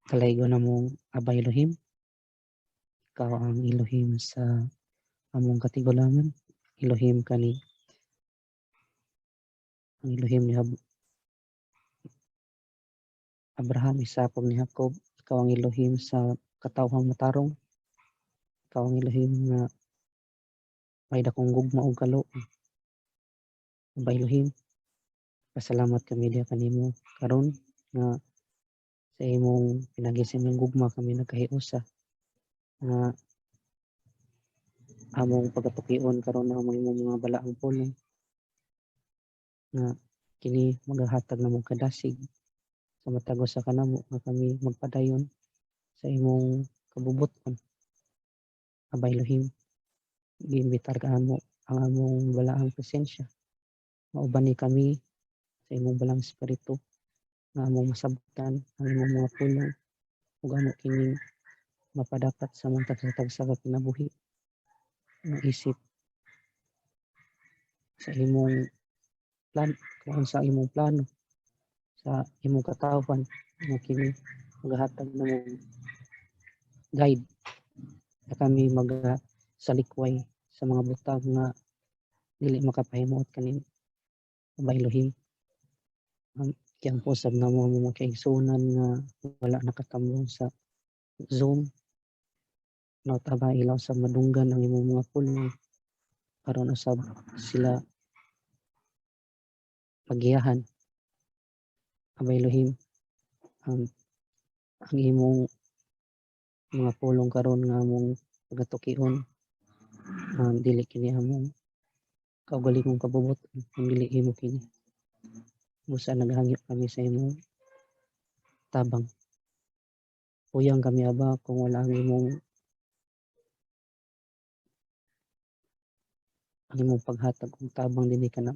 Kalaygo na mong Aba Elohim, ikaw ang Elohim sa among katigulangan. Elohim kani ang Elohim ni Abraham, Isaac ni Jacob. Ikaw ang Elohim sa katawhang matarong. Ikaw ang Elohim nga may dakong gugma og kalo. Aba Elohim, pasalamat kami diha kanimo karon nga sa imong pinagising ng gugma kami nagkahiusa nga among pagatukion karon na imong mga balaang pulong nga kini magahatag na mong kadasig sa matag sa kanamo nga kami magpadayon sa imong kabubuton. Aba Elohim, giimbitar ka mo ang among balaang presensya. Mauban ni kami sa imong balang espiritu nga among masabtan ang imong mga pulong ug amo kini mapadapat sa mga tagsa sa kinabuhi nga isip sa imong plan kung sa imong plano sa imong katawhan nga kini magahatag na mong guide na kami salikway sa mga butang nga dili makapahimuot kanini. Aba Elohim, kiyang posab na mo mga kaigsunan nga wala nakatambong sa Zoom. Nautaba ilaw sa madunggan ang imong mga pulong aron usab sila pagiyahan. Aba Elohim, ang imong mga pulong karon nga among pagatukion dili kini among kaugalingong kabubuton, ang dili imo kini. Busa naghangyo kami sa imong tabang. Uyang kami Aba kung wala ang imong paghatag og tabang dinhi kana.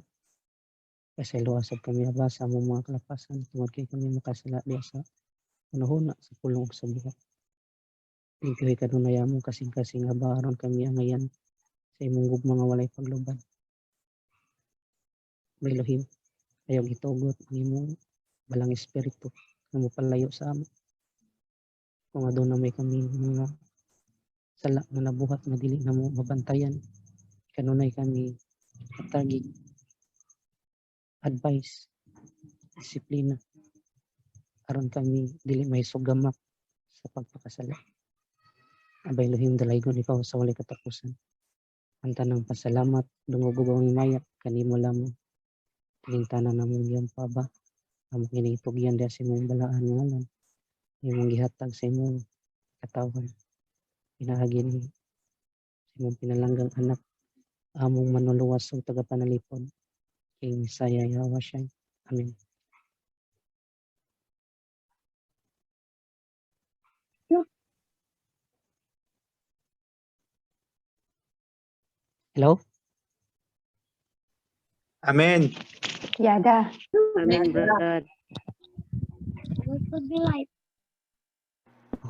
Pasaylo asab kami Aba sa among mga kalapasan tungod kay kami makasala diha sa hunahuna sa pulong ug sa buhat. Tingkihoy kanunay among kasing-kasing Aba aron kami angayan sa imong gugma nga walay pagluban. Aba Elohim, ayaw gitugot ang imong balang espiritu nga mopalayo sa amo. Kung aduna may kami mga sala nga nabuhat nga dili na mo mabantayan, kanunay kami matagig advice, disiplina aron kami dili may sugamak sa pagpakasala. Aba Elohim, dalaygon ikaw sa walay katapusan. Ang tanang pasalamat dungog ug ang himaya kanimo lamang. Tingtanan namong iyang paba among kinitugyan diha sa imong balaan nga ngalan. Imong gihatag sa imong katawhan. Pinaagi ni sa imong pinalanggang anak among manuluwas ug tagapanalipod kay Messiah Yahweh Shai. Amen. Hello? Amen. Yada. Amen, brad.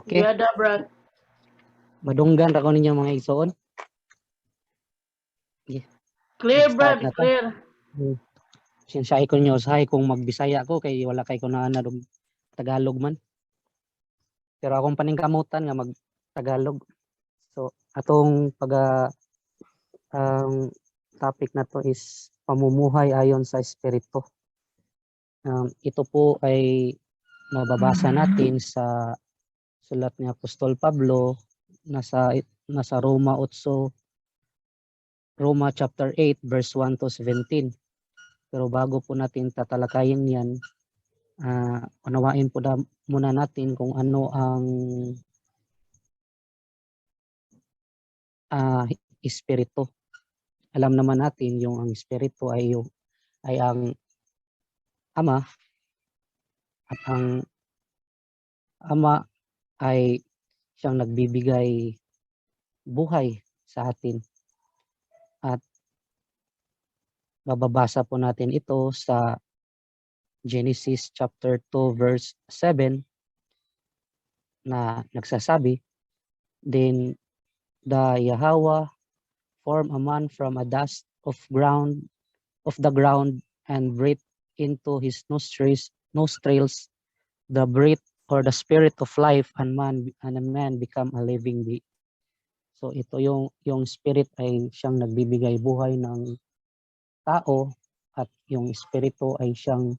Okay. Yada, brad. Madunggan ra ko ninyo mga igsoon. Clear, Start brad, na ta. clear. Sinsay ko nyo usahay kung magbisaya ko kay wala kay kunaana og Tagalog man. Pero akong paningkamutan nga mag Tagalog. So atong ang topic na to is pamumuhay ayon sa espiritu. Ito po ay mababasa natin sa sulat ni Apostol Pablo nasa Roma chapter 8 verse 1 to 17. Pero bago po natin tatalakayin yan, unawain po muna natin kung ano ang espiritu. Alam naman natin yung ang espiritu ay ang Ama, at ang Ama ay siyang nagbibigay buhay sa atin. At mababasa po natin ito sa Genesis chapter 2 verse 7 na nagsasabi, "Then the Yahweh formed a man from a dust of the ground and breathed into his nostrils the breath or the spirit of life and a man become a living being. So ito yung spirit ay siyang nagbibigay buhay ng tao at yung espiritu ay siyang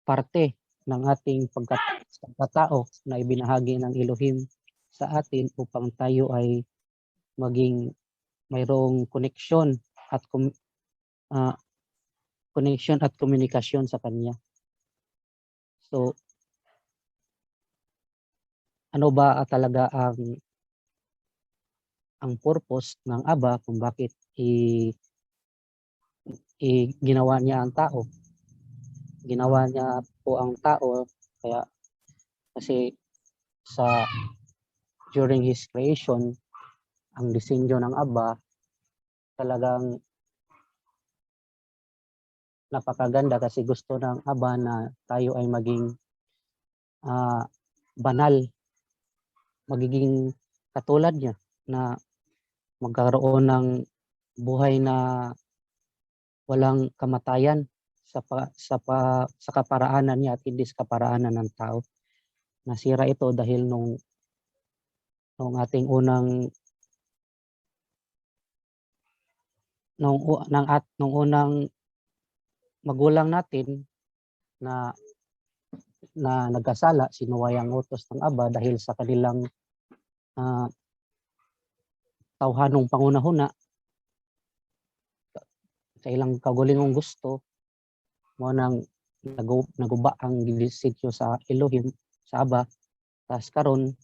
parte ng ating pagkatao na ibinahagi ng Elohim sa atin upang tayo ay maging mayroong connection at komunikasyon sa Kanya. So, ano ba talaga ang purpose ng Aba kung bakit ginawa niya ang tao? Ginawa niya po ang tao kasi during His creation, ang disenyo ng Aba talagang napakaganda kasi gusto ng Aba na tayo ay maging banal, magiging katulad niya, na magkaroon ng buhay na walang kamatayan sa kaparaanan niya at hindi sa kaparaanan ng tao. Nasira ito dahil nung ating unang magulang natin na nagkasala, sinuway ang utos ng Aba dahil sa kanilang tawhanong pangunahuna sa ilang kagulingong gusto mo nang naguba ang disenyo sa Elohim, sa Aba. Tas karon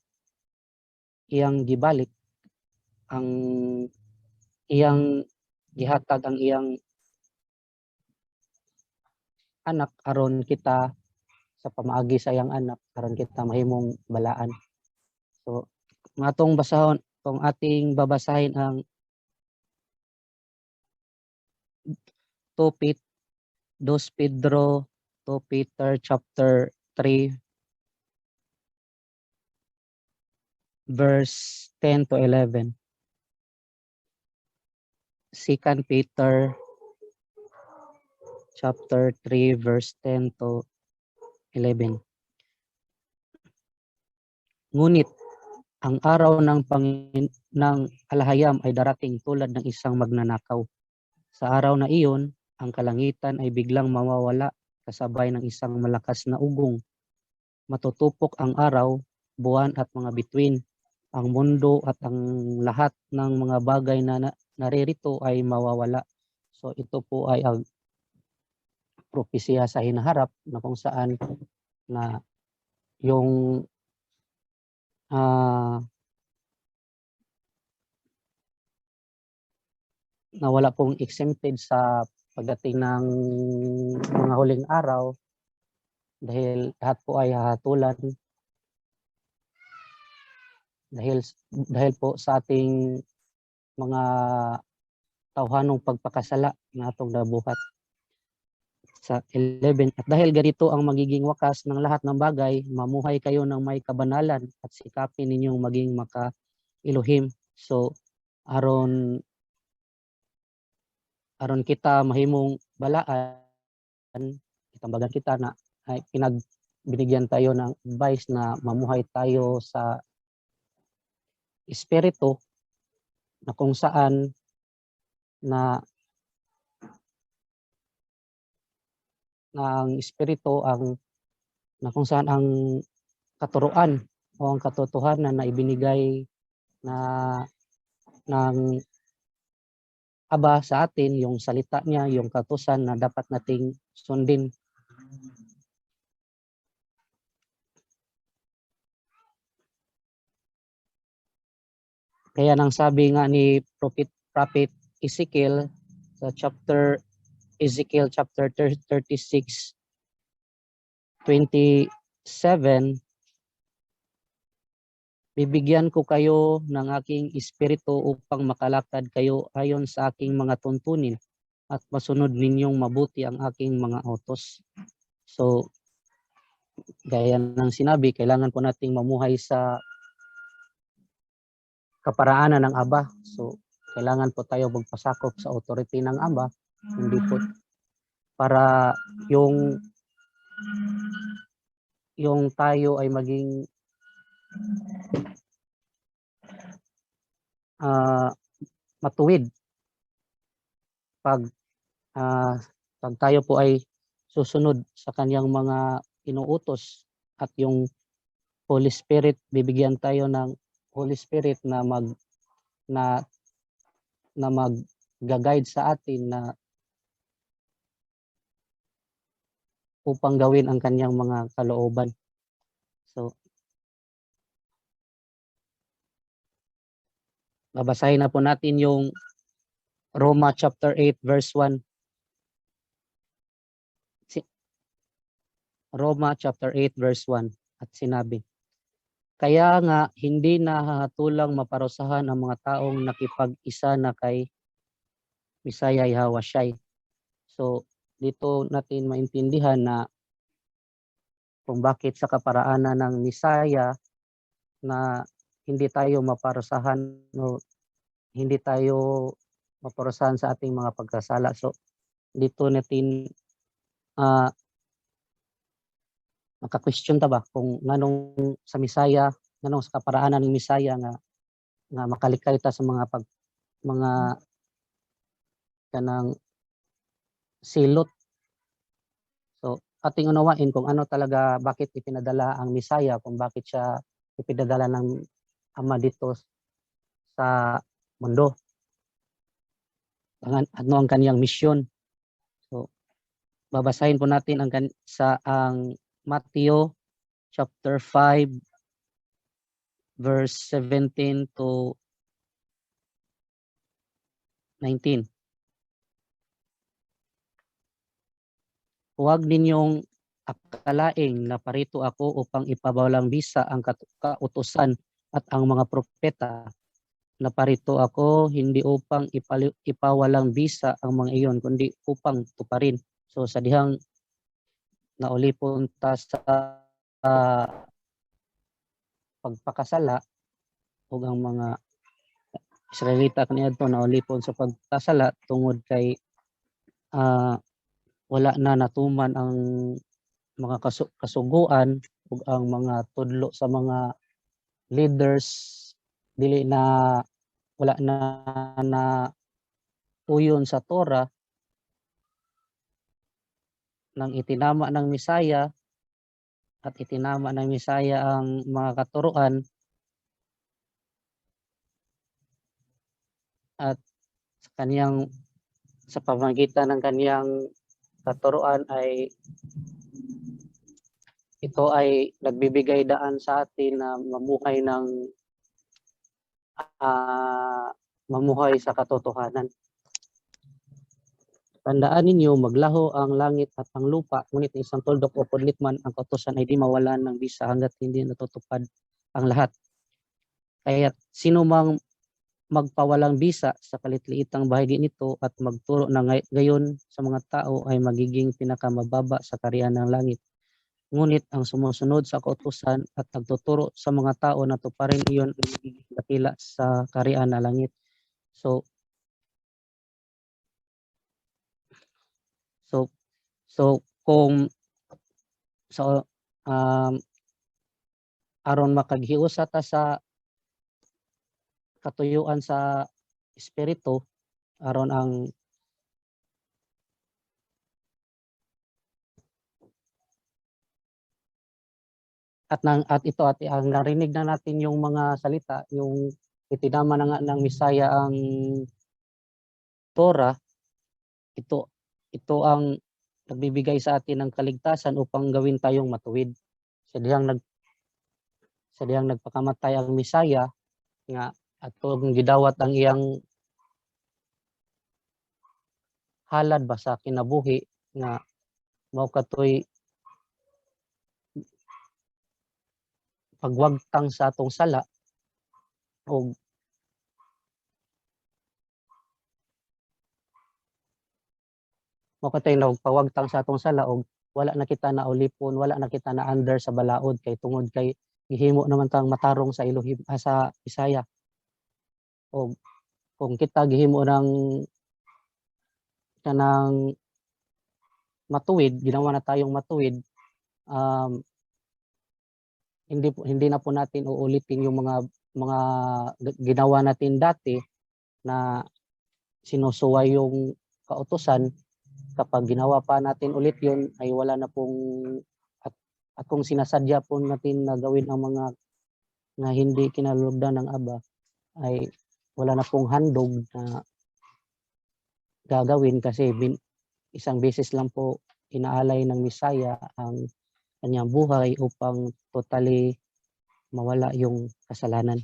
iyang gibalik ang iyang gihatag ang iyang anak aron kita sa pamaagi sa iyang anak aron kita mahimong balaan. So matong basahon kung ating babasahin ang 2 Pedro, 2 Peter chapter 3 verse 10 to 11. 2 Peter chapter 3 verse 10 to 11. Ngunit ang araw ng alahayam ay darating tulad ng isang magnanakaw. Sa araw na iyon, ang kalangitan ay biglang mawawala kasabay ng isang malakas na ugong. Matutupok ang araw, buwan at mga bituin. Ang mundo at ang lahat ng mga bagay na naririto ay mawawala. So ito po ay ang propesya sa hinaharap na kung saan na yung na wala pong exempted sa pagdating ng mga huling araw dahil lahat po ay hahatulan dahil po sa ating mga tawhanong pagpakasala na atong nabuhat. Sa 11, at dahil ganito ang magiging wakas ng lahat ng bagay, mamuhay kayo ng may kabanalan at sikapin ninyong maging maka-Elohim. So aron kita mahimong balaan, itambagan kita na ay binigyan tayo ng advice na mamuhay tayo sa espiritu na kung saan na ang espiritu na kung saan ang katuruan o ang katotohanan na ibinigay ng Aba sa atin, yung salita niya, yung kautusan na dapat nating sundin. Kaya nang sabi nga ni Prophet Ezekiel sa Ezekiel chapter 36, 27, bibigyan ko kayo ng aking espiritu upang makalakad kayo ayon sa aking mga tuntunin at masunod ninyong mabuti ang aking mga utos. So, gaya ng sinabi, kailangan po nating mamuhay sa kaparaanan ng Aba. So, kailangan po tayo magpasakop sa authority ng Aba, hindi po para yung yung tayo ay maging matuwid pag pag tayo po ay susunod sa kanyang mga inuutos, at yung Holy Spirit, bibigyan tayo ng Holy Spirit na na mag-guide sa atin na upang gawin ang kanyang mga kalooban. So, babasahin na po natin yung Roma chapter 8 verse 1. Roma chapter 8 verse 1, at sinabi, kaya nga hindi nahahatulang maparusahan ang mga taong nakipag-isa na kay Misaya Yahawasyay. So, dito natin maintindihan na kung bakit sa kaparaanan ng Misaya na hindi tayo maparusahan o hindi tayo maparusahan sa ating mga pagkasala. So, dito natin maka-question ta ba kung nganong sa Misaya, nganong sa kaparaanan ng Misaya nga makalikay ta sa mga kanang silot. So, ating unawain kung ano talaga, bakit ipinadala ang Misaya, kung bakit siya ipinadala ng Ama dito sa mundo. Ano ang kaniyang misyon. So, babasahin po natin ang Matthew chapter 5 verse 17 to 19. Huwag ninyong akalaing na parito ako upang ipawalang bisa ang kautusan at ang mga propeta. Naparito ako hindi upang ipawalang bisa ang mga iyon, kundi upang tuparin. So sa dihang naulipon ta sa pagpakasala, ug ang mga Israelita kaniadto naulipon sa pagpakasala tungod kay wala na natuman ang mga kasuguan ug ang mga tudlo sa mga leaders dili na wala na uyon sa Torah nang itinama ng Misaya, at itinama ng Misaya ang mga katuruan, at sa pamamagitan ng kaniyang katuruan ay ito ay nagbibigay daan sa atin na mamuhay sa katotohanan. Tandaan ninyo, maglaho ang langit at ang lupa, ngunit isang tuldok o pudlit man ang kautusan ay di mawalan ng bisa hanggat hindi natutupad ang lahat. Kaya sino mang magpawalang bisa sa kalitliitang bahagi nito at magturo na gayon sa mga tao ay magiging pinakamababa sa kaharian ng langit. Ngunit ang sumusunod sa kautusan at nagtuturo sa mga tao na tuparin iyon ay magiging dakila sa kaharian ng langit. So kung aron makaghiusa ta sa katuyuan sa espiritu, aron ang ang narinig na natin yung mga salita, yung itinama na nga ng Misaya ang Torah, ito ang nagbibigay sa atin ng kaligtasan upang gawin tayong matuwid. Sa dihang nagpakamatay ang Misaya nga atong gidawat ang iyang halad ba sa kinabuhi nga mao katoy pagwagtang sa atong sala, o mao katoy nagpawagtang sa atong sala, og wala na kita na ulipon, wala na kita na under sa balaod kay tungod kay gihimo naman tang matarong sa Elohim sa Bisaya. O kung kita gihimo ng kanang matuwid, ginawa na tayong matuwid, hindi na po natin uulitin yung mga ginawa natin dati na sinusuway yung kautusan. Kapag ginawa pa natin ulit yun ay wala na pong at kung sinasadya po natin na gawin ang mga na hindi kinalulugdan ng Aba ay wala na pong handog na gagawin kasi isang beses lang po inaalay ng Misaya ang kanyang buhay upang totally mawala yung kasalanan.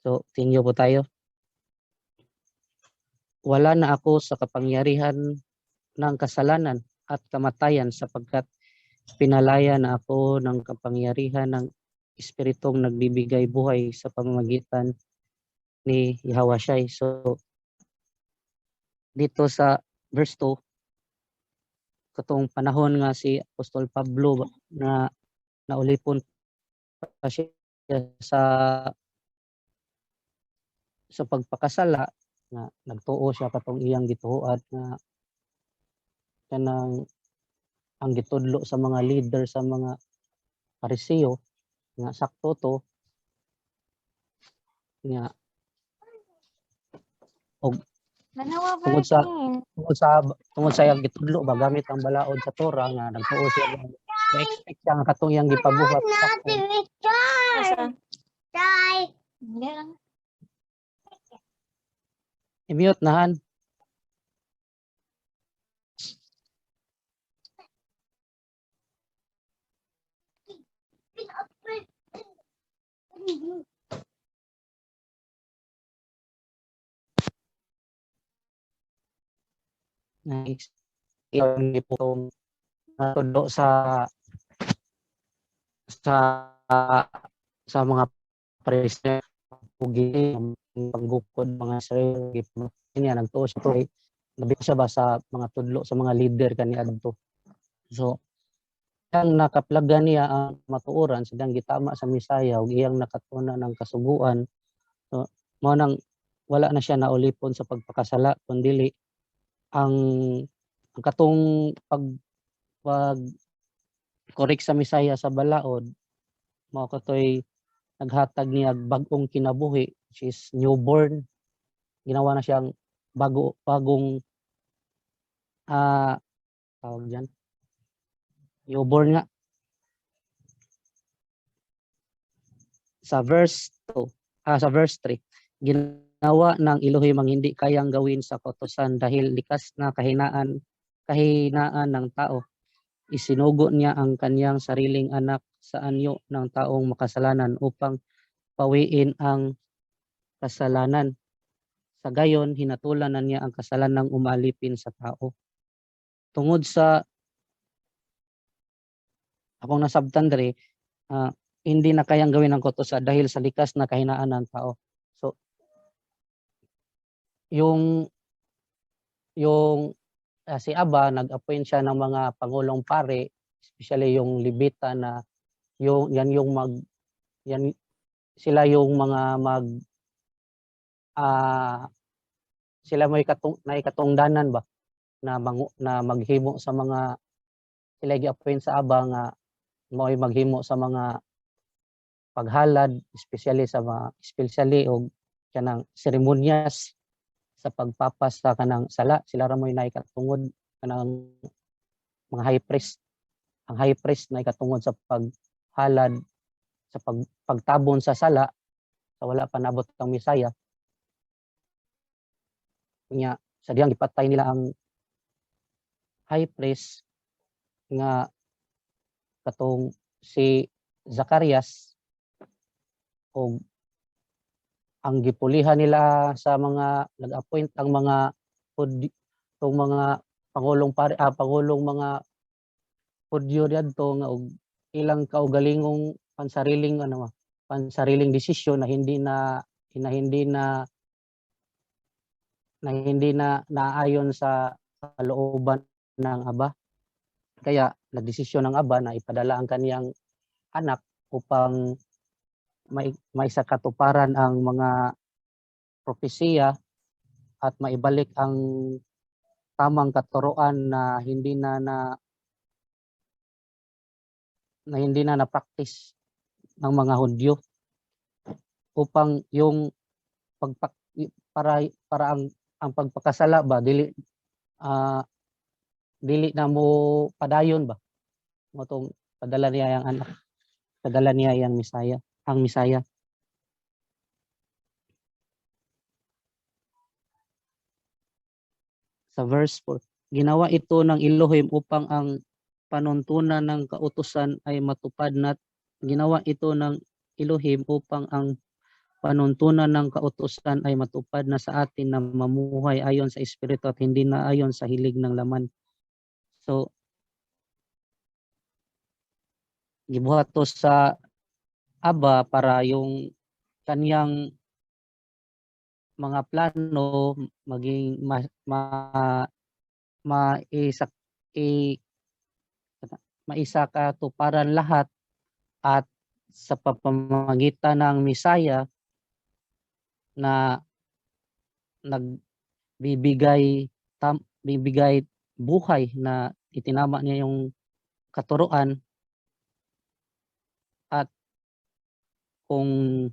So, tingyo po tayo. Wala na ako sa kapangyarihan ng kasalanan at kamatayan sapagkat pinalaya na ako ng kapangyarihan ng Espiritong nagbibigay buhay sa pamamagitan ni Yahawasyai. So, dito sa verse 2, katong panahon nga si Apostol Pablo na naulipon pa siya sa pagpakasala nga nagtuo siya katong iyang gituoan nga kanang ang gitudlo sa mga leader sa mga Pariseo nga sakto to nga og tungod sa iyang gitudlo ba gamit ang balaod sa Torah nga nagtuo siya na-expect siya nga katong iyang gipabuhat sakto. I-mute nahan. Nice. Iyon po natudlo sa mga Pariseo pugi panggukod mga sarili niya nagtuo siya to labi siya ba sa mga tudlo sa mga leader kani adto. So ang nakaplagan niya ang matuoran sidang gitama sa Misaya ug iyang nakatuna ng kasuguan. So mao nang wala na siya naulipon sa pagpakasala kundi ang katong pag correct sa Misaya sa balaod mao katoy naghatag niya bag-ong kinabuhi which is newborn. Ginawa na siyang bagong tawag diyan newborn nga. Sa verse 3 ginawa ng Elohim ang hindi kayang gawin sa kautusan dahil likas na kahinaan ng tao. Isinugo niya ang kanyang sariling anak sa anyo ng taong makasalanan upang pawiin ang kasalanan. Sa gayon, hinatulan na niya ang kasalanang umalipin sa tao. Tungod sa akong nasabtan diri, hindi na kayang gawin ang kautusan dahil sa likas na kahinaan ng tao. So, yung si Aba nag-appoint siya ng mga pangulong pare, especially yung Levita na sila yung mga sila may katungdanan ba na maghimo sa mga sila gi-appoint sa Aba nga mao'y maghimo sa mga paghalad especially og kanang seremonyas sa pagpapas sa kanang sala. Sila ra mo'y naikatungod kanang mga high priest. Ang high priest naikatungod sa paghalad sa pagtabon sa sala sa wala pa nabot ang Misaya. Nya sa diyang ipatay nila ang high priest nga katong si Zacarias o ang gipulihan nila sa mga nag-appoint ang mga pangulong mga Hudyo didto nga og ilang kaugalingong pansariling desisyon na hindi na naayon sa kalooban ng Aba. Kaya nagdesisyon ng Aba na ipadala ang kaniyang anak upang may sa katuparan ang mga propesiya at maibalik ang tamang katuroan na hindi na na-practice ng mga Hudyo, upang yung para ang pagpakasala ba dili na mo padayon ba, motong padala niya yang anak, padala niya yang Misaya. Sa verse 4, ginawa ito ng Elohim upang ang panuntunan ng kautusan ay matupad, na ginawa ito ng Elohim upang ang panuntunan ng kautusan ay matupad na sa atin na mamuhay ayon sa Espiritu at hindi na ayon sa hilig ng laman. So, gibuhat to sa Aba para yung kanyang mga plano maging maisakatuparan lahat, at sa pamamagitan ng Misaya na bibigay buhay, na itinama niya yung katuruan, at kung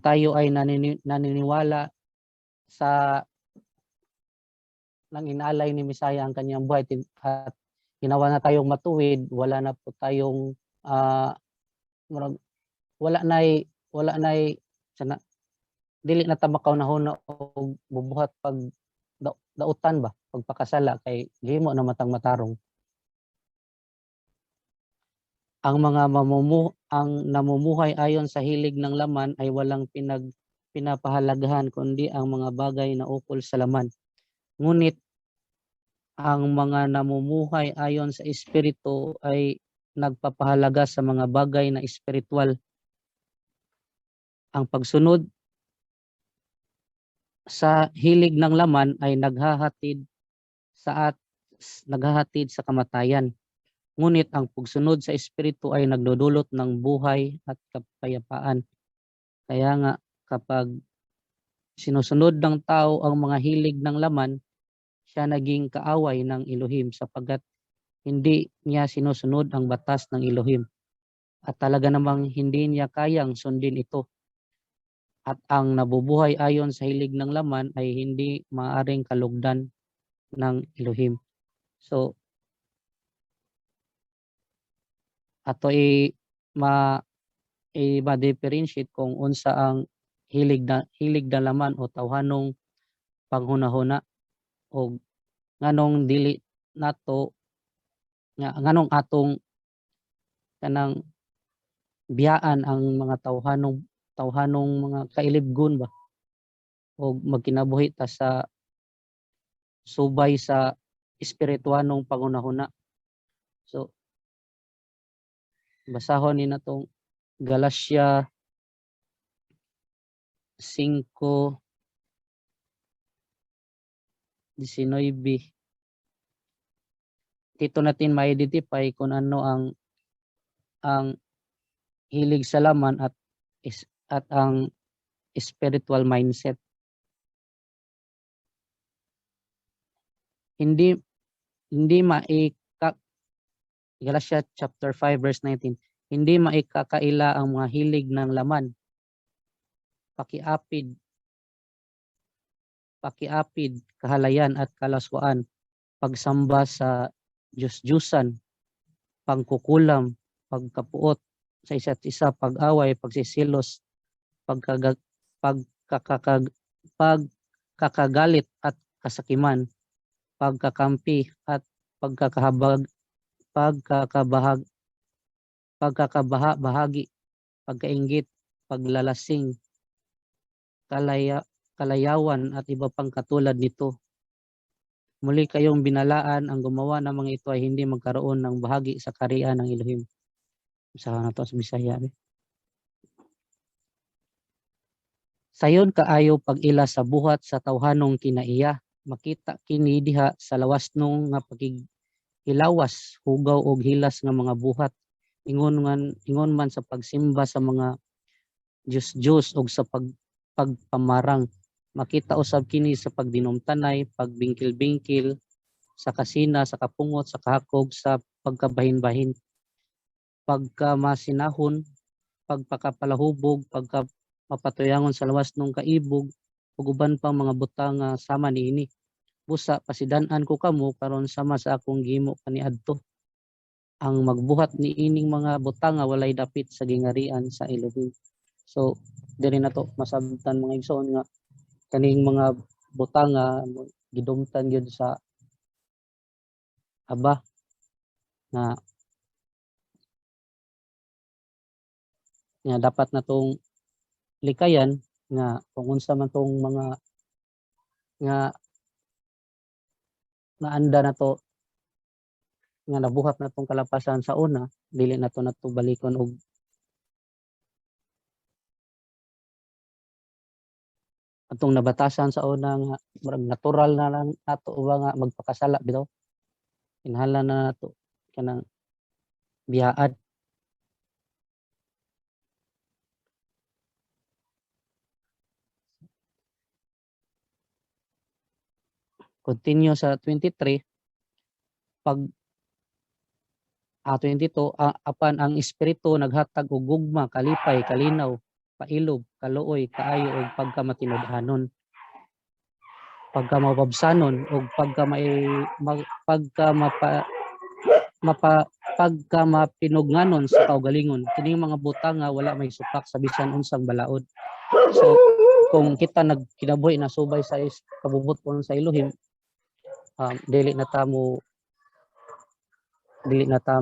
tayo ay naniniwala sa nang inalay ni Misaya ang kanyang buhay at ginawa na tayong matuwid, wala na po tayong wala nay sana dili na ta makaunahuna og bubuhat pag dautan ba, pagpakasala, kay gihimo na matang matarong. Ang namumuhay ayon sa hilig ng laman ay walang pinapahalagahan kundi ang mga bagay na ukol sa laman. Ngunit ang mga namumuhay ayon sa Espiritu ay nagpapahalaga sa mga bagay na espiritual. Ang pagsunod sa hilig ng laman ay naghahatid sa kamatayan. Ngunit ang pagsunod sa Espiritu ay nagdudulot ng buhay at kapayapaan. Kaya nga, kapag sinusunod ng tao ang mga hilig ng laman, siya naging kaaway ng Elohim, sapagkat hindi niya sinusunod ang batas ng Elohim. At talaga namang hindi niya kayang sundin ito. At ang nabubuhay ayon sa hilig ng laman ay hindi maaring kalugdan ng Elohim. So, ato ma-differentiate kung unsa ang hilig na laman o tawhanong panghunahuna, o nganong dili nato nganong atong kanang biyaan ang mga tawhanong mga kailibgon ba, o magkinabuhi ta sa subay sa espirituanong panghunahuna. So, basahon ni natong Galacia 5:19. Dito natin ma-identify kung ano ang hilig sa laman at ang spiritual mindset. Hindi Galatia chapter 5 verse 19, hindi maikakaila ang mga hilig ng laman, pakiapid, kahalayan at kalaswaan, pagsamba sa Diyos-Diyusan, pangkukulam, pagkapuot sa isa't isa, pag-away, pagsisilos, pagkakagalit at kasakiman, pagkakampi at pagkakabaha-bahagi, pagkainggit, paglalasing, kalayawan at iba pang katulad nito. Muli kayong binalaan, ang gumawa ng mga ito ay hindi magkaroon ng bahagi sa kaharian ng Elohim. Sa na to sa Bisaya. Sayon kaayo pag-ila sa buhat sa tawhanong kinaiya, makita kini diha sa lawas nung nga hilawas, hugaw og hilas nga mga buhat, ingon man sa pagsimba sa mga Diyos og sa pagpamarang. Makita usab kini sa pagdinumtanay, pagbingkil-bingkil, sa kasina, sa kapungot, sa kahakog, sa pagkabahin-bahin, pagkamasinahon, pagpakapalahubog, pagka mapatuyangon sa lawas ng kaibog, ug uban pang mga butang nga sama niini. Busa pasidan-an ko kamo karon sama sa akong gihimo kaniadto. Ang magbuhat ni ining mga butang nga walay dapit sa gingarian sa Elohim. So diri na to masabtan mga igsoon nga kaning mga butang nga gidumtan gyud sa Aba nga dapat na tong likayan nga kung unsa man tong mga nga naanda na to nga nabuhat na tong kalapasan sa una, dili na to balikon og atong nabatasan sa una nga murag natural na lang nato ba nga magpakasala bitaw. Kinahanglan na nato kanang biyaad. Continue sa 23 pag 22 apan ang espiritu naghatag og gugma, kalipay, kalinaw, pailob, kaluoy, kaayo ug pagkamatinud-anon, pagkamababsanon ug pagkamapinugnanon sa kaugalingon. Kining mga butang nga wala may supak sa bisan unsang balaod. So kung kita nagkinabuhi na subay sa kabubuton sa Elohim, dili na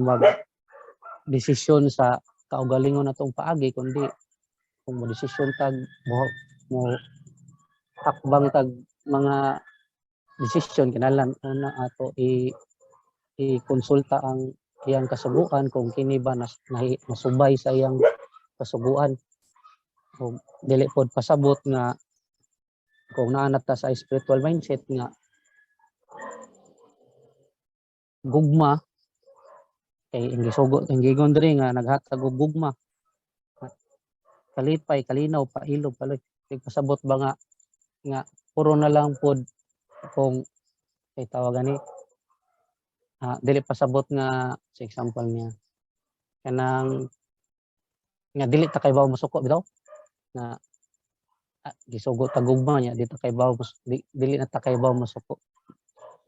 mag desisyon sa kaugalingon natong paagi, kundi kung mo desisyon tag mo takbang tag mga desisyon kinahanglan una ato i-konsulta ang iyang kasubuan kung kini ba nasubay sa iyang kasubuan. O dili pod pasabot nga kung naa na ta sa spiritual mindset nga gugma kay ang gisugot ang gigon diri nga naghatag og gugma, kalipay, kalinaw, pailob, kaloy. Pasabot ba nga puro na lang pod kung kay tawagan ni dili pasabot nga sa example niya kanang nga dili ta kay bawo masuko bitaw nga gisugot ta gugma niya dito kay bawo dili na ta kay bawo masuko,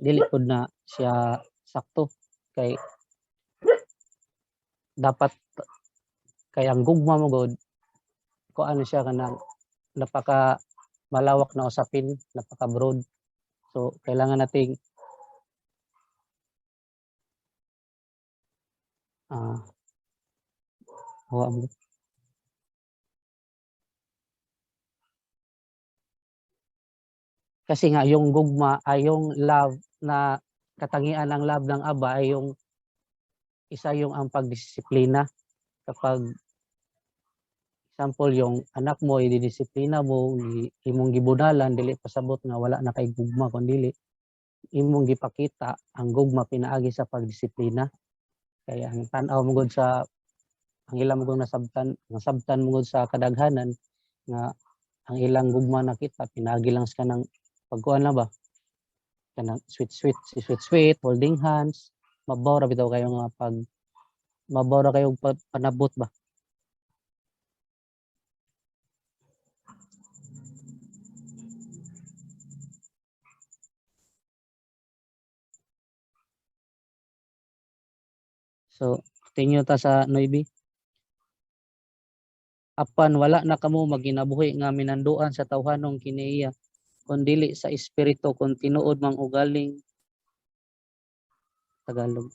dili pod na siya sakto kay dapat kay ang gugma mo god kung ano siya kanang napaka malawak na usapin, napaka broad. So kailangan nating kasi nga yung gugma ay yung love na katangian ng love ng Aba ay yung isa yung ang pagdisiplina. Kapag example yung anak mo ididisiplina mo, imong gibudalan dili pasabot nga wala na kay gugma kundi imong gipakita ang gugma pinaagi sa pagdisiplina. Kaya ang tan-aw mo gud sa ang ilang mo nasabtan mo gud sa kadaghanan nga ang ilang gugma nakita pinaagi lang sa kanang pagkuan na ba kanang sweet holding hands, mabaw ra bitaw kayo nga mabaw ra kayo panabot ba. So tingyo ta sa 9. Apan wala na kamo maginabuhi nga minanduan sa tawhanong kiniya kundili sa espiritu kung tinuod mang ugaling Tagalog.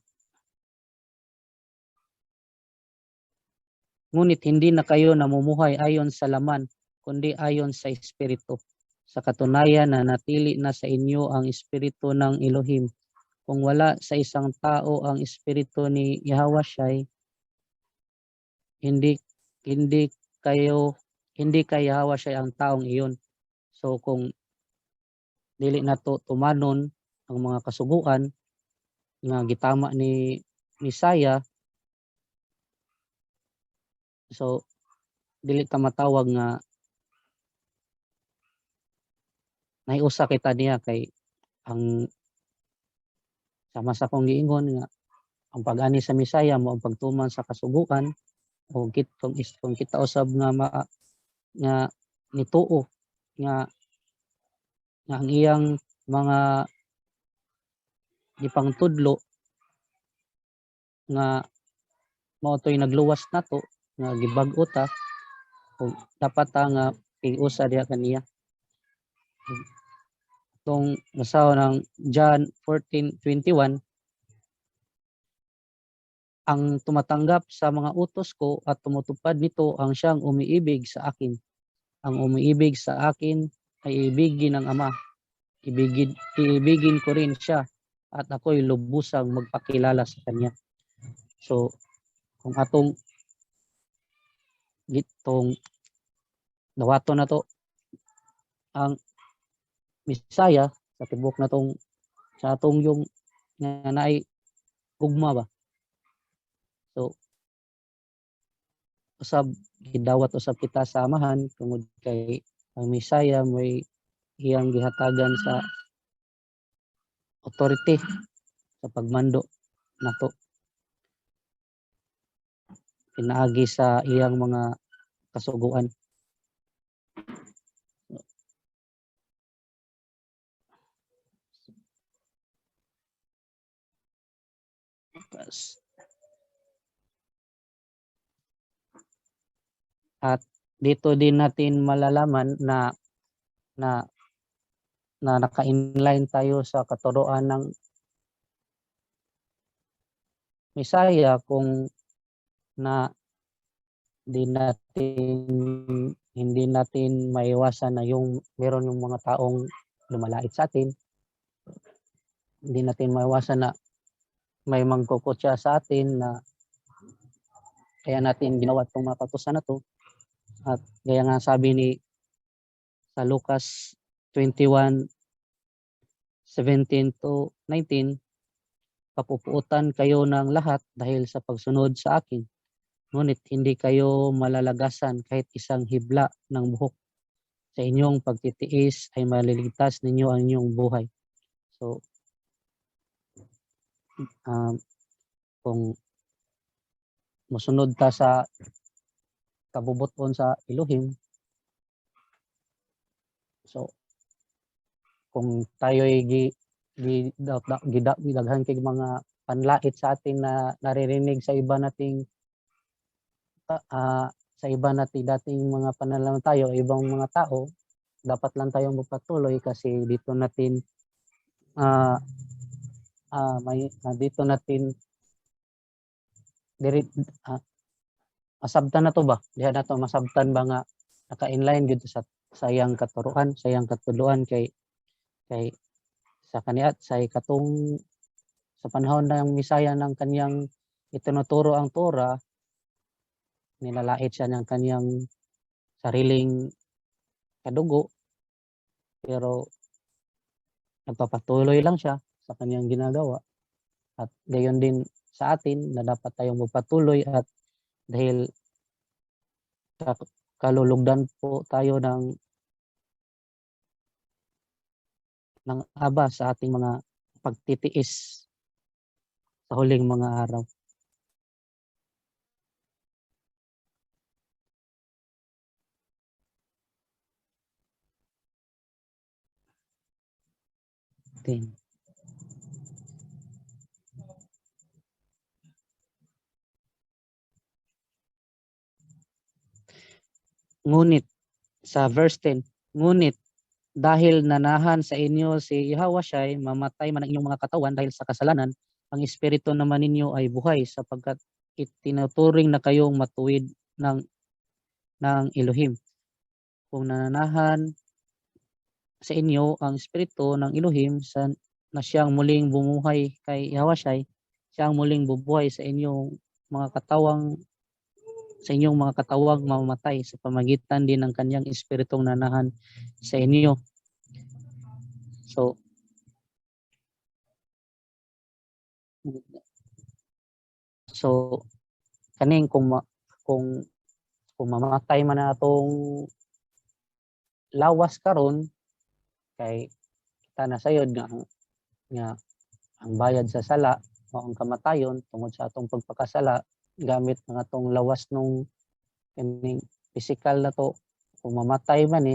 Ngunit hindi na kayo namumuhay ayon sa laman kundi ayon sa espiritu. Sa katunayan na natili na sa inyo ang espiritu ng Elohim. Kung wala sa isang tao ang espiritu ni Yahawasyai, hindi kay Yahawasyai ang taong iyon. So kung dili nato tumanon ang mga kasuguan nga gitama ni Saya, so dili ta matawag nga naiusa kita niya kay ang sama sa kong giingon nga ang pag-ani sa Misaya mo ang pagtuman sa kasuguan o kung kita usab nga nituo nga ang iyang mga gipangtudlo nga mao toy nagluwas nato nga gibag-o ta ug dapat ta nga iusa diha kaniya. Itong basaho ng John 14:21, ang tumatanggap sa mga utos ko at tumutupad nito ang siyang umiibig sa akin. Ang umiibig sa akin ay ibigin ng Ama. Iibigin ko rin siya at ako'y lubusang magpakilala sa kanya. So, kung atong gitong dawaton na to ang Misaya sa tibok na tong sa atong yung nga naay gugma ba. So, usab gidawat usab kita sa amahan tungod kay ang Misaya may iyang gihatagan sa authority sa pagmando nato pinaagi sa iyang mga kasuguan. At dito din natin malalaman na na naka-inline tayo sa katuroan ng Misaya kung na hindi natin maiwasan na yung meron yung mga taong lumalait sa atin. Hindi natin maiwasan na may mangkukutya sa atin na kaya natin ginawa itong mga kautusan na to. At kaya nga sabi ni sa Lucas 21:17-19, papupuutan kayo ng lahat dahil sa pagsunod sa akin. Ngunit hindi kayo malalagasan kahit isang hibla ng buhok. Sa inyong pagtitiis ay maliligtas ninyo ang inyong buhay. So, kung musunod ta sa kabubuton sa Elohim, so kung tayo'y gidaghan kay mga panlait sa atin na naririnig sa iba nating dating mga pananampalataya, ibang mga tao, dapat lang tayong magpatuloy kasi dito natin masabtan na to ba? Diha na to masabtan ba nga naka-inline gid sa sayang katuruan, sayang katuluan kay sa kaniya sa katong sa panahon ng Misaya ng kaniyang itinuturo ang Torah, nilalait siya ng kaniyang sariling kadugo, pero nagpapatuloy lang siya sa kaniyang ginagawa. At gayon din sa atin na dapat tayong magpatuloy at dahil kalulugdan po tayo ng Aba sa ating mga pagtitiis sa huling mga araw. Okay. Ngunit sa verse 10, ngunit dahil nanahan sa inyo si Yahawasyai, mamatay man ang inyong mga katawan dahil sa kasalanan, ang espiritu naman ninyo ay buhay sapagkat itinuturing na kayong matuwid ng Elohim. Kung nananahan sa inyo ang espiritu ng Elohim na siyang muling bumuhay kay Yahawasyai, siyang muling bubuhay sa inyong mga katawang mamamatay sa pamagitan din ng kanyang espiritong nanahan sa inyo. So kaning kung mamatay man na atong lawas karon, kay kita na sayod nga ang bayad sa sala o ang kamatayon tungod sa atong pagpakasala gamit ang atong lawas nung kining physical na to kung mamatay man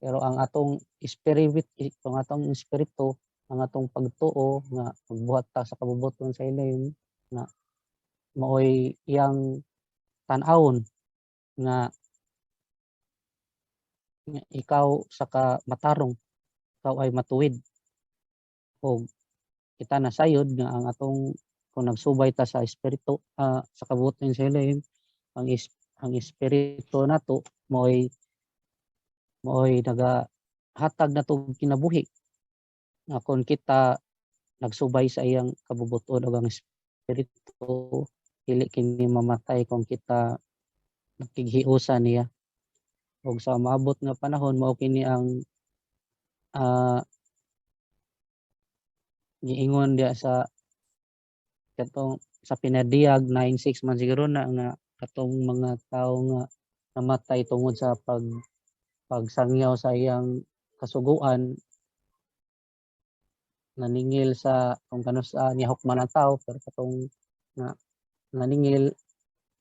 pero ang atong espiritu ang atong pagtuo nga magbuhat ta sa kabubuton sa ilalim nga maoy iyang tan-awon nga ikaw sa matarong, ikaw ay matuwid. O kita nasayod nga ang atong kung nagsubay ta sa espiritu sa kabubuton sa ilalim ang espiritu nato mo'y nagahatag na to kinabuhi nga kung kita nagsubay sa iyang kabubuton ug ang espiritu dili kini mamatay kung kita nakighiusa niya ug sa maabot nga panahon mao kini ang giingon diya sa katong sa pinadiyag 9:6 man siguro na nga katong mga tao nga namatay tungod sa pagsangyaw sa iyang kasuguan naningil sa kung kano sa nihok man ang tao pero katong nga naningil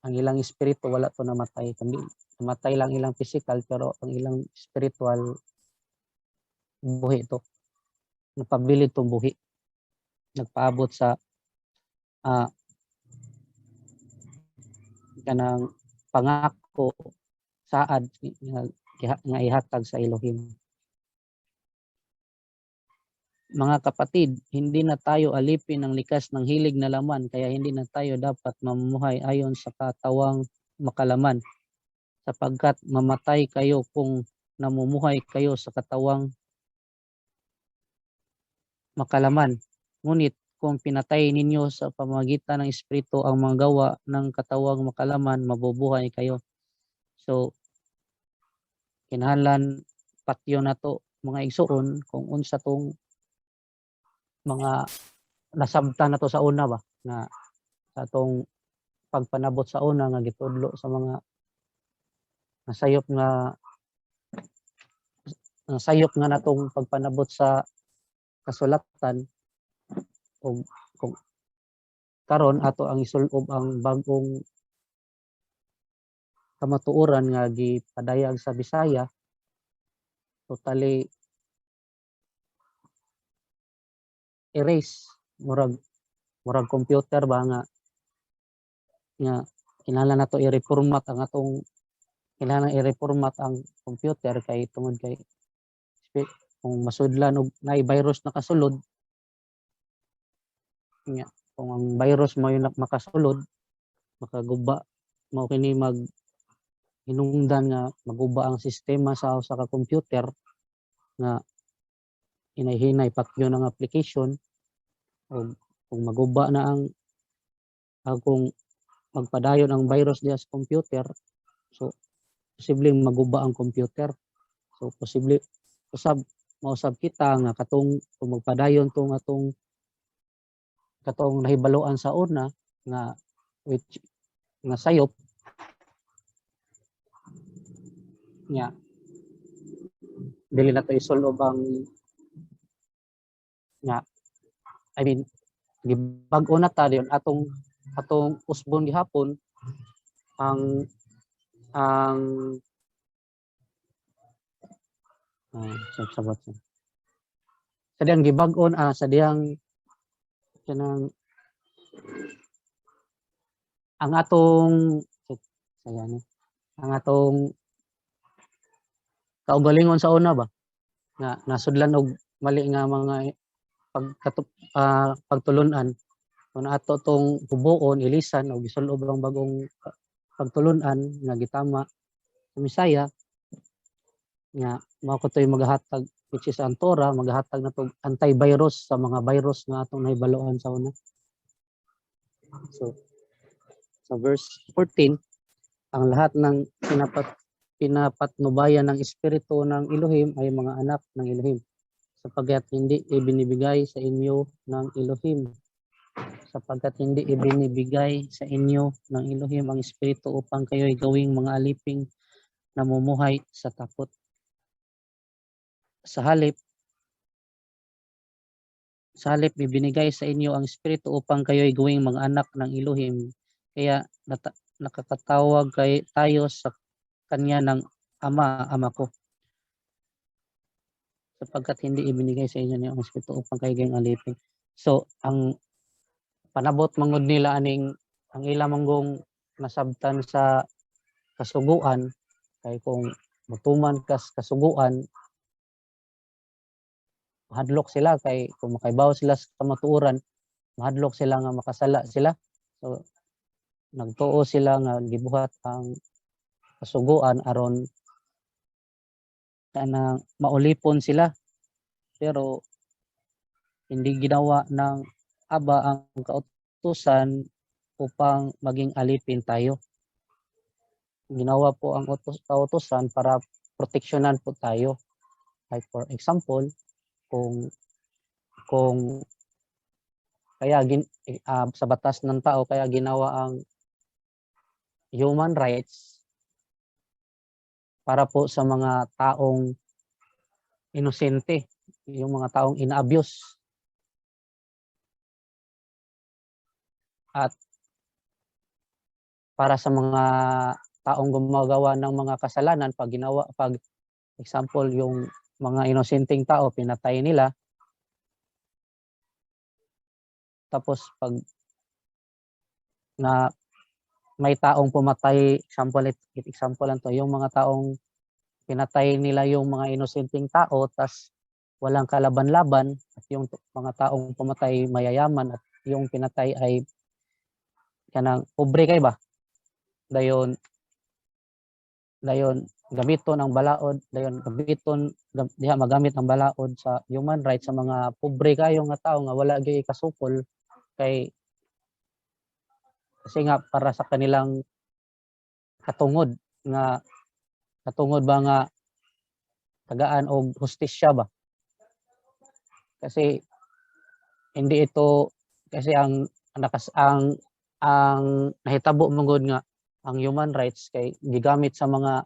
ang ilang espiritu wala to namatay kundi namatay lang ilang physical pero ang ilang spiritual buhi to napabilid tong buhi nagpaabot sa kanang pangako saad nga ihatag sa Elohim. Mga kapatid, hindi na tayo alipin ng likas ng hilig na laman kaya hindi na tayo dapat mamumuhay ayon sa katawang makalaman sapagkat mamatay kayo kung namumuhay kayo sa katawang makalaman. Ngunit kung pinatay ninyo sa pamamagitan ng Espiritu ang mga gawa ng katawang makalaman, mabubuhay kayo. So, kinahanglan patyo na to mga igsuon kung unsa tong mga nasabtan na to sa una ba nga sa atong pagpanabot sa una nga gitudlo sa mga nasayop nga natong pagpanabot sa kasulatan o kung karon ato ang isulob ang bagong kamatuoran nga gipadayag sa Bisaya totally erase murag computer ba nga kinahanglan nato i-reformat ang atong kinahanglan i-reformat ang computer kay tungod kay kung masudlan og naay virus nakasulod nya kung ang virus mo yung makasulod makaguba mao kini hinungdan nga maguba ang sistema sa ka computer nga hinay-hinay pakyo ng application o kung maguba na ang kung magpadayon ang virus diya sa computer so posibleng maguba ang computer so posible mausab kita nga katong kung magpadayon tong katong nahibaluan sa una nga nga sayop nya dili na to isolve ang nga I mean gibag-o na ta diyon atong usbon gihapon ang sabot sa diyang gibag-on sa diyang kanang ang atong kaugalingon sa una ba nga nasudlan og mali nga mga pagtulunan kung ato tong hubuon ilisan o gisulob ang bagong pagtulunan nga gitama sa Bisaya nga mao ko toy maghatag which is ang Torah maghatag na to antivirus sa mga virus nga atong nahibaluan sa una. So sa verse 14 ang lahat ng pinapatnubayan ng espiritu ng Elohim ay mga anak ng Elohim sapagkat hindi ibinibigay sa inyo ng Elohim ng Elohim ang espiritu upang kayo'y gawing mga aliping namumuhay sa takot. Sa halip Sa halip ibinigay sa inyo ang Espiritu upang kayo'y gawing mga anak ng Elohim. Kaya nakakatawag tayo sa kanya ng Ama, Ama ko. Sapagkat hindi ibinigay sa inyo ang Espiritu upang kayo gawing alipin. So, ang panabot mangod nila aning ang ilang manggong nasabtan sa kasuguan, kay kung mutuman kasuguan, mahadlok sila kay kung makaibaw sila sa kamatuoran, mahadlok sila nga makasala sila. So nagtuo sila nga gibuhat ang kasuguan aron na maulipon sila, pero hindi ginawa ng Aba ang kautusan upang maging alipin tayo. Ginawa po ang kautusan para proteksyonan po tayo. Like for example, kung kaya sa batas ng tao kaya ginawa ang human rights para po sa mga taong inosente, yung mga taong ina-abuse. At para sa mga taong gumagawa ng mga kasalanan, pag example yung mga inosenteng tao pinatay nila, tapos pag na may taong pumatay, example lang to, yung mga taong pinatay nila yung mga inosenteng tao, tas walang kalaban-laban, at yung mga taong pumatay mayayaman, at yung pinatay ay kanang pobre kay ba? Dayon gamiton ang balaod, diha magamit ang balaod sa human rights sa mga pobre kayo nga tao nga wala gyud kasukol, kay kasi nga para sa kanilang katungod ba nga tagaan og hustisya ba. Kasi hindi ito, kasi ang nahitabo mangod nga ang human rights kay gigamit sa mga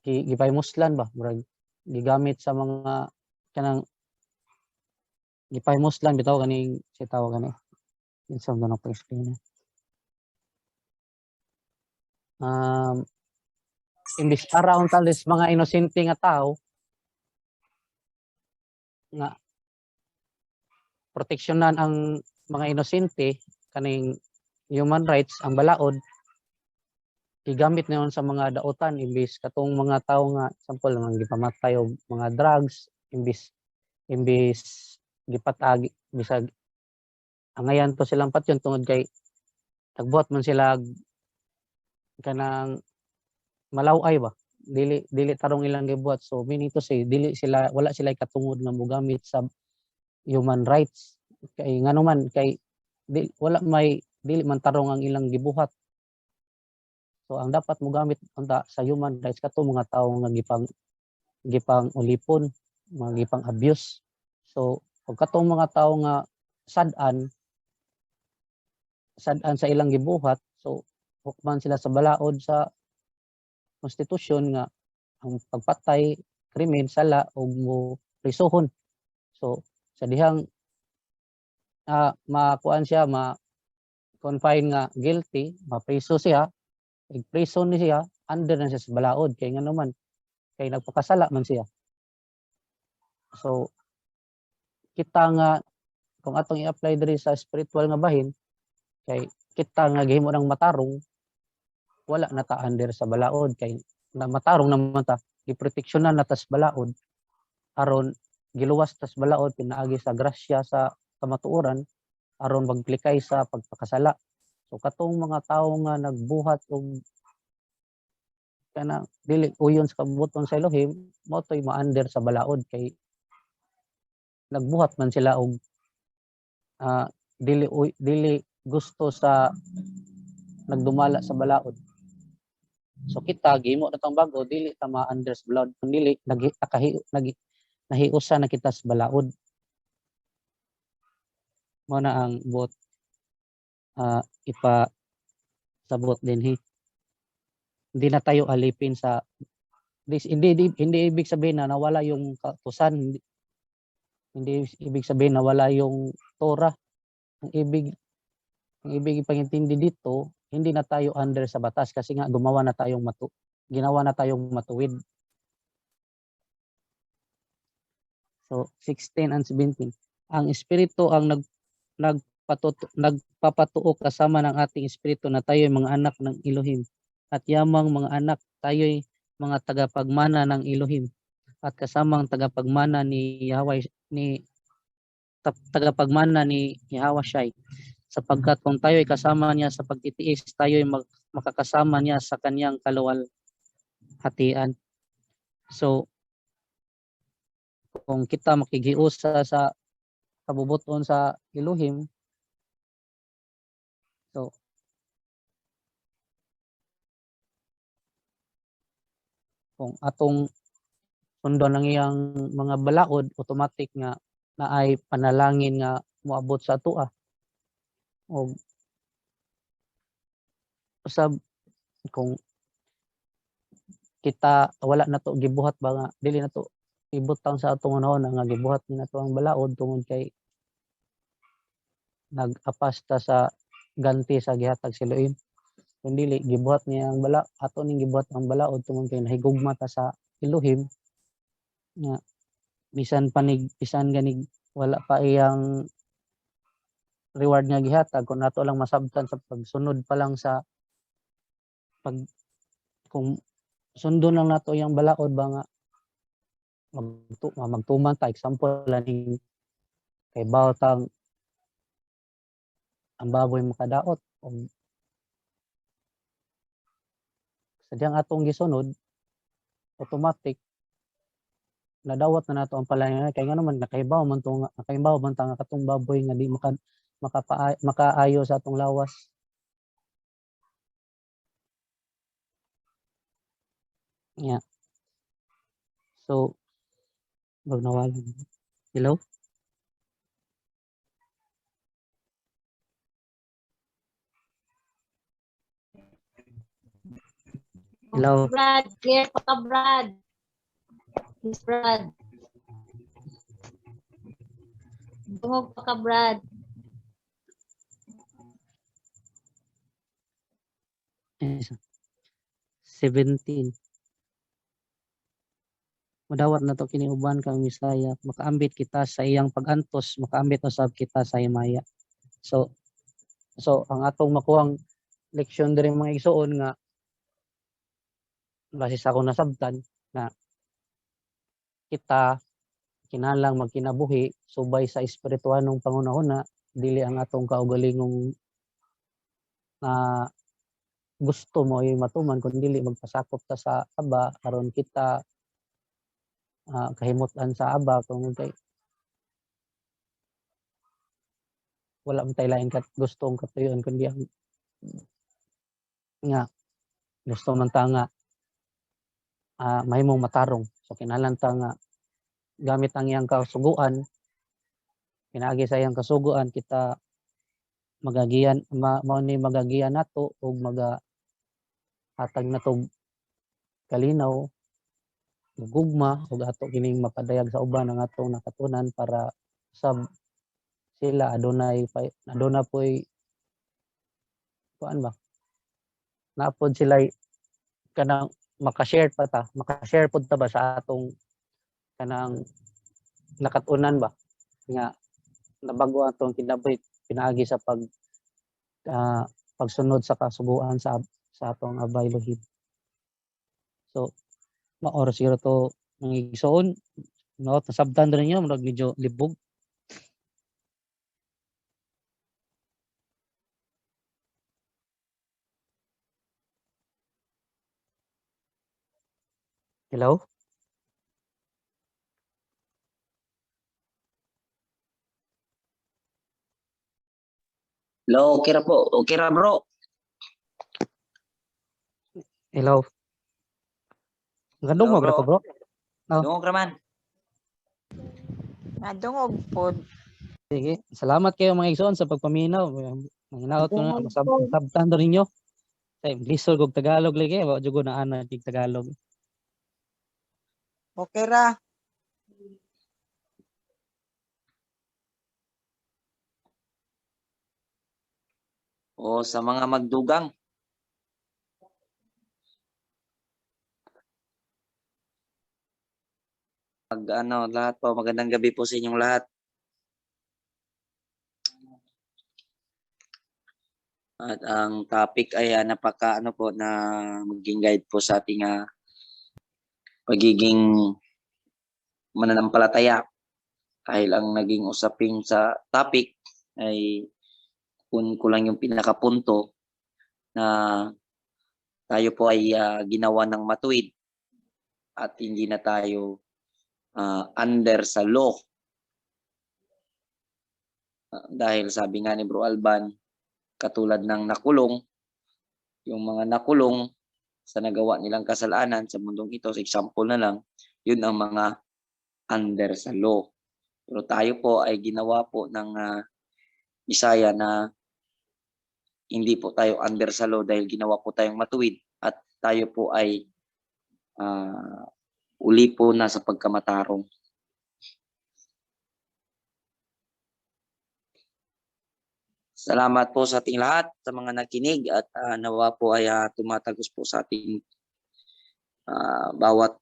gipaymuslan ba, murag gigamit sa mga kanang gipaymuslan bitaw kaning si tawag gani insa mo na pa-explain. Imbis para untalis mga inosente nga tao nga proteksyonan ang mga inosente, kaning human rights ang balaod gigamit nayon sa mga daotan, imbis katong mga tao nga example nga gipamatay og mga drugs, imbis gipatag bisag angayan to silang patyon tungod kay nagbuhat man sila kanang malaw-ay ba, dili tarong ilang gibuhat. So meaning to say wala sila katungod nga mogamit sa human rights, kay nganuman kay dili man tarong ang ilang gibuhat. So ang dapat mogamit unta sa human rights kato mga tawo nga gipang ulipon, mga gipang abuse. So pag katong mga tawo nga sad-an sa ilang gibuhat, so hukman sila sa balaod sa konstitusyon nga ang pagpatay krimen, sala ug mo prisuhon. So sa dihang makuan siya, ma-confine nga guilty, mapriso siya, prison ni siya, under na siya sa balaod kay nga naman kay nagpakasala man siya. So kita nga kung atong i-apply diri sa spiritual nga bahin, kay kita nga gihimo nang matarong, wala na ta under sa balaod kay na matarong naman ta, giproteksyonan na ta sa balaod aron giluwas ta sa balaod pinaagi sa grasya sa kamatuoran aron magplikay sa pagpakasala. So katong mga tawo nga nagbuhat og kana dili uyon sa kabubuton sa Elohim, mao toy ma-under sa balaod kay nagbuhat man sila og dili gusto sa nagdumala sa balaod. So kita gihimo na tong bago, dili ta ma-under sa balaod, kundi nahiusa na kita sa balaod. Mao na ang buot sabot din hindi na tayo alipin sa hindi ibig sabihin na nawala yung kautusan, Hindi ibig sabihin na wala yung Torah. Ang ibig ipangintindi dito, hindi na tayo under sa batas kasi nga ginawa na tayong matuwid. So 16 and 17. Ang espiritu ang nagpapatuo kasama ng ating espiritu na tayo'y mga anak ng Elohim. At yamang mga anak, tayo'y mga tagapagmana ng Elohim. At kasamang tagapagmana ni Yahweh Shai. Sapagkat kung tayo'y kasama niya sa pagtitiis, tayo'y makakasama niya sa kanyang kaluwalhatian. So kung kita makigiusa sa kabubuton sa Elohim, so kung atong sundon ang iyang mga balaod, automatic nga na ay panalangin nga moabot sa atua. O usab kung kita wala na to gibuhat ba nga dili na to ibutang sa atong unahon nga gibuhat ni nato ang balaod tungod kay nag-apasta sa ganti sa gihatag sa Elohim. Kung dili gibuhat niya ang ato ning gibuhat ang balaod tungod kay nahigugma ta sa Elohim nga bisan ganig wala pa iyang reward nga gihatag kung nato lang masabtan sa pagsunod pa lang sa kung sundon lang nato yung balaod ba nga magtuman ta, example lang kay bawtang ang baboy makadaot o sadyang atong gisunod automatic nadawat na nato ang palayan kay nga naman nakaibaw man ta nga katong baboy nga di makaayo sa atong lawas. Yeah. So magnawalan. Hello? Hello? Brad, clear pa ka, Brad. Yes, Brad. Tungog pa ka, Brad. Yes. 17. Madawat na to kini uban kang Misaya, makaambit kita sa iyang pagantos, makaambit usab kita sa himaya. So ang atong makuhang leksyon diri mga igsoon nga base sa akong nasabtan na kita kinahanglang magkinabuhi subay sa espirituhanong pangunahuna dili ang atong kaugalingong gusto mo ay matuman kun dili magpasakop ta sa aba aron kita kahimutan sa aba kung kay wala man tay lain kat gustong katuyon kundi ang nga gusto man ta nga mahimong matarong. So kinahanglan ta nga gamit ang iyang kasuguan, pinaagi sa iyang kasuguan kita magagiyan mao ni magagiyan nato ug hatag nato kalinaw gugma ug ato kining mapadayag sa uban ang atong nakatunan para sab sila aduna po'y kuan ba napod sila kanang makashare pod ta ba sa atong kanang nakatunan ba nga nabago atong kinabuhi pinaagi sa pagsunod sa kasuguan sa atong Abay Elohim. So maor siguro to ang igsoon no nasabtan rin niyo murag medyo libog. Hello? Hello, okay ra po. Okay ra, bro. Hello? Gandong mo Hello, ko bro? Oh. Dungog raman. Nadungog po. Sige, salamat kayo mga igsoon sa pagpaminaw. Nanginaot ko na masabtan rin niyo. Say, lisod kog Tagalog lagi, wa jud ko na ana kig Tagalog. Okay ra. o sa mga magdugang. Lahat po, magandang gabi po sa inyong lahat. At ang topic ay napaka po na maging guide po sa ating pagiging mananampalataya. Dahil ang naging usapin sa topic ay ko lang yung pinakapunto na tayo po ay ginawa ng matuwid at hindi na tayo under sa law. Dahil sabi nga ni Bro Alban, katulad ng nakulong, yung mga nakulong sa nagawa nilang kasalanan sa mundong ito, sa example na lang, yun ang mga under sa law. Pero tayo po ay ginawa po ng Bisaya na hindi po tayo under sa law dahil ginawa po tayong matuwid at tayo po ay uli po na sa pagkamatarong. Salamat po sa ating lahat, sa mga nakinig at nawa po ay tumatagos po sa ating bawat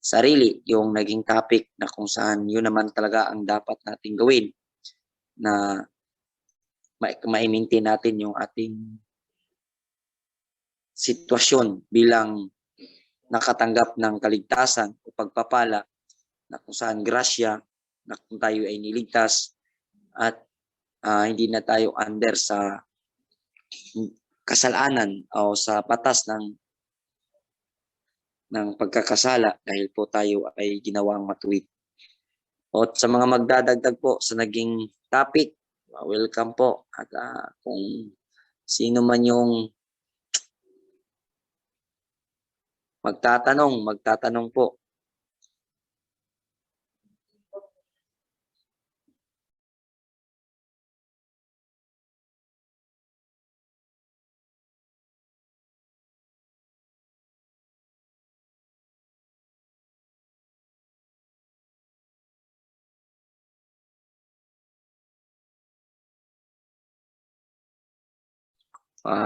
sarili yung naging topic na kung saan yun naman talaga ang dapat nating gawin na ma-maintain natin yung ating sitwasyon bilang nakatanggap ng kaligtasan o pagpapala na kung saan grasya na kung tayo ay niligtas at hindi na tayo under sa kasalanan o sa batas ng pagkakasala dahil po tayo ay ginawang matuwid. O sa mga magdadagdag po sa naging topic, welcome po. At kung sino man yung magtatanong po.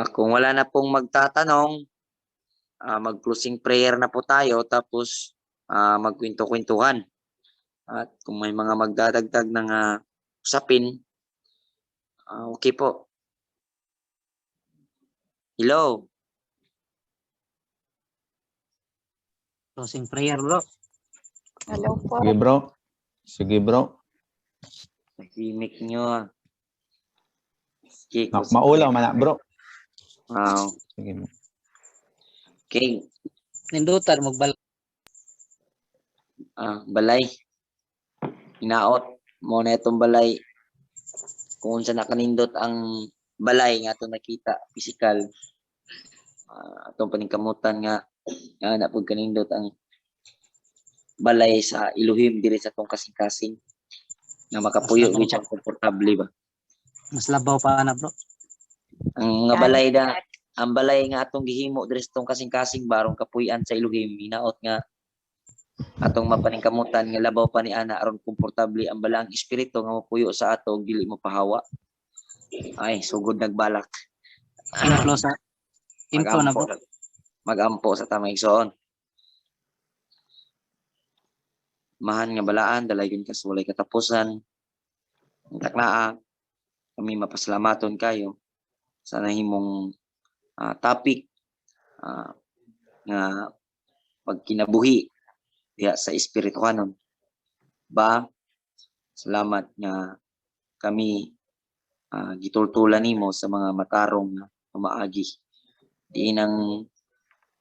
Kung wala na pong magtatanong, mag-closing prayer na po tayo tapos magkwento-kwentuhan. At kung may mga magdadagdag ng usapin, okay po. Hello. Closing prayer, bro. Hello po. Sige bro. Sige bro. Tahimik nyo. Okay, Maulaw man na bro. Wow. Sige bro. Okay. Nindutan, magbalik. Balay. Hinaot mo na itong balay. Kung saan nakanindot ang balay nga ito nakita, physical. Itong paningkamutan nga napag kanindot ang balay sa Ilohim diri sa itong kasing-kasing na makapuyo which ang komportable ba. Mas labaw pa na, bro. Ang balay nga atong gihimo diri sa itong kasing-kasing barong kapuyan sa Ilohim, hinaot nga atong mapaningkamutan nga labaw pa ni ana aron komportable ang balang espiritu nga mapuyo sa ato dili mo pahawa. Ay, sugod nagbalak. Info sa info na, bro. Magampo sa tamang igsoon. Mahan nga balaan dalayon ka sa walay katapusan. Taknaa kami mapasalamaton kayo sa nahimong topic nga pagkinabuhi diha sa espirituhanon. Salamat nga kami gitultulan nimo sa mga matarong na umaagi. Diin ang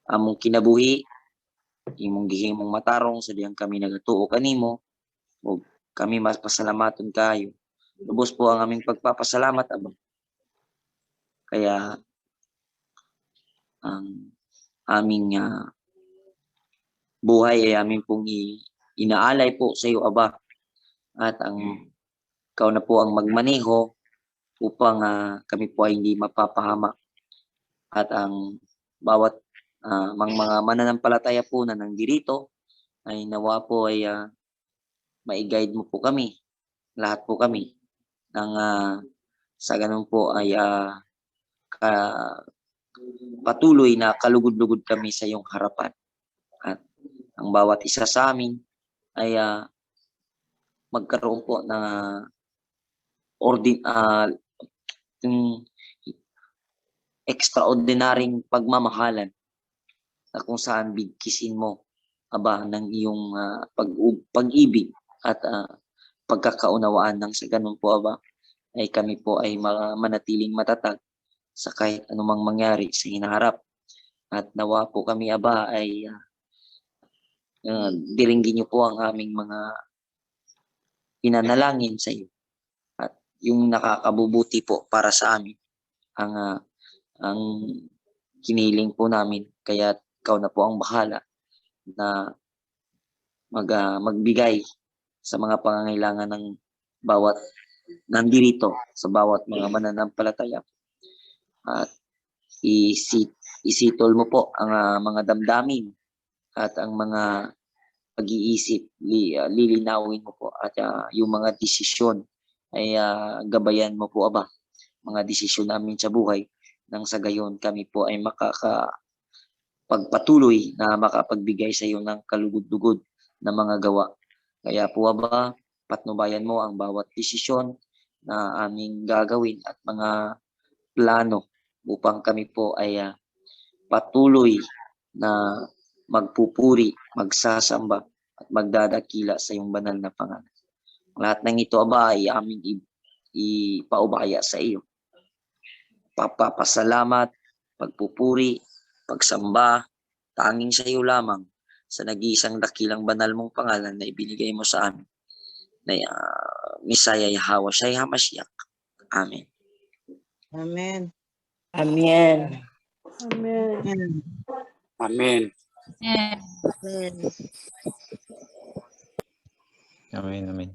among kinabuhi, imong gihimong matarong sa diyang kami nagatuo kanimo o kami mas pasalamaton kayo. Lubos po ang aming pagpapasalamat abang. Kaya ang aming buhay ay aming pong inaalay po sa iyo, Aba. At ikaw na po ang magmaneho upang kami po ay hindi mapapahamak. At ang bawat mga mananampalataya po na nandito ay nawa po ay mai-guide mo po kami, lahat po kami, ng sa ganun po ay patuloy na kalugod-lugod kami sa iyong harapan. At ang bawat isa sa amin ay magkaroon po ng yung extraordinaryong pagmamahalan na kung saan bigkisin mo ng iyong pag-ibig at pagkakaunawaan ng sa ganun po ay kami po ay manatiling matatag sa kahit anumang mangyari sa hinaharap. At nawa po kami ay diringgin niyo po ang aming mga pinanalangin sa iyo. At yung nakakabubuti po para sa amin ang kiniling po namin. Kaya ikaw na po ang bahala na magbigay sa mga pangangailangan ng bawat nandirito, sa bawat mga mananampalataya. At isitol mo po ang mga damdamin at ang mga pag-iisip, lilinawin mo po at yung mga desisyon ay gabayan mo po mga desisyon namin sa buhay nang sa gayon kami po ay pagpatuloy na makapagbigay sa iyo ng kalugod-lugod na mga gawa. Kaya po patnubayan mo ang bawat desisyon na aming gagawin at mga plano upang kami po ay patuloy na magpupuri, magsasamba at magdadakila sa iyong banal na pangalan. Lahat ng ito ay aming ipaubaya sa iyo. Papapasalamat, pagpupuri, pagsamba, tanging sa iyo lamang sa nag-iisang dakilang banal mong pangalan na ibinigay mo sa amin. Na Misaya Yahweh Shai HaMashiach. Amen. Amen. Amen. Amen. Amen. Amen. Amen. Amen, amen.